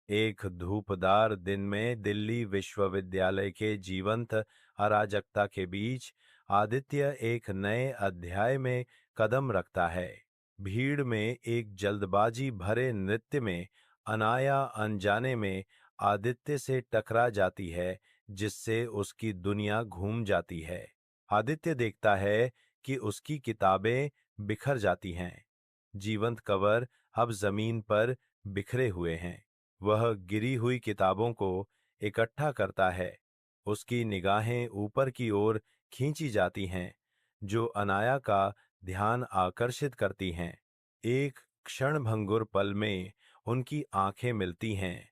एक धूपदार दिन में दिल्ली विश्वविद्यालय के जीवंत अराजकता के बीच आदित्य एक नए अध्याय में कदम रखता है। भीड़ में एक जल्दबाजी भरे नृत्य में अनाया अनजाने में आदित्य से टकरा जाती है, जिससे उसकी दुनिया घूम जाती है। आदित्य देखता है कि उसकी किताबें बिखर जाती हैं। जीवंत कवर अब जमीन पर बिखरे हुए हैं। वह गिरी हुई किताबों को इकट्ठा करता है। उसकी निगाहें ऊपर की ओर खींची जाती हैं, जो अनाया का ध्यान आकर्षित करती हैं। एक क्षणभंगुर पल में उनकी आंखें मिलती हैं।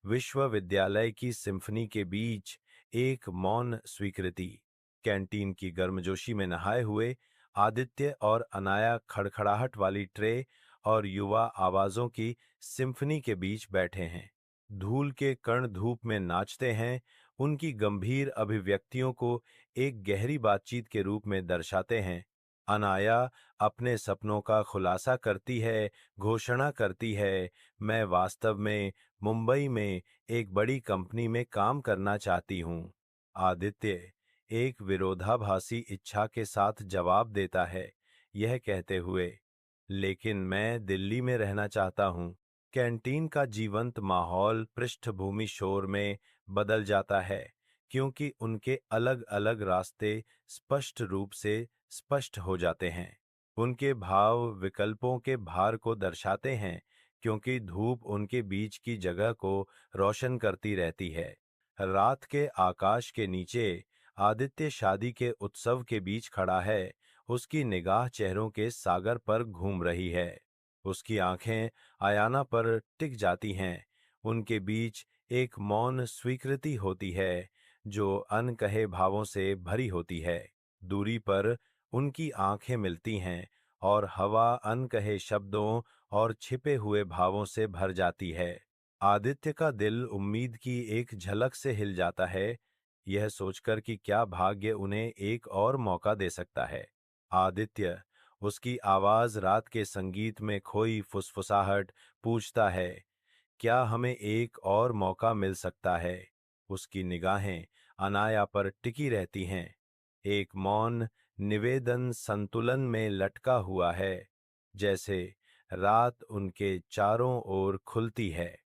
विश्वविद्यालय की सिम्फनी के बीच एक मौन स्वीकृति। कैंटीन की गर्मजोशी में नहाए हुए आदित्य और अनाया खड़खड़ाहट वाली ट्रे और युवा आवाजों की सिम्फनी के बीच बैठे हैं। धूल के कण धूप में नाचते हैं, उनकी गंभीर अभिव्यक्तियों को एक गहरी बातचीत के रूप में दर्शाते हैं। अनाया अपने सपनों का खुलासा करती है, घोषणा करती है, मैं वास्तव में मुंबई में एक बड़ी कंपनी में काम करना चाहती हूँ। आदित्य एक विरोधाभासी इच्छा के साथ जवाब देता है, यह कहते हुए, लेकिन मैं दिल्ली में रहना चाहता हूँ। कैंटीन का जीवंत माहौल पृष्ठभूमि शोर में बदल जाता है, क्योंकि उनके अलग-अलग रास्ते स्पष्ट रूप से स्पष्ट हो जाते हैं। उनके भाव विकल्पों के भार को दर्शाते हैं, क्योंकि धूप उनके बीच की जगह को रोशन करती रहती है। रात के आकाश के नीचे आदित्य शादी के उत्सव के बीच खड़ा है। उसकी निगाह चेहरों के सागर पर घूम रही है। उसकी आंखें आयाना पर टिक जाती हैं। उनके बीच एक मौन स्वीकृति होती है, जो अनकहे भावों से भरी होती है। दूरी पर उनकी आंखें मिलती हैं और हवा अनकहे शब्दों और छिपे हुए भावों से भर जाती है। आदित्य का दिल उम्मीद की एक झलक से हिल जाता है, यह सोचकर कि क्या भाग्य उन्हें एक और मौका दे सकता है। आदित्य, उसकी आवाज रात के संगीत में खोई फुसफुसाहट, पूछता है, क्या हमें एक और मौका मिल सकता है? उसकी निगाहें अनाया पर टिकी रहती हैं। एक मौन निवेदन संतुलन में लटका हुआ है, जैसे रात उनके चारों ओर खुलती है।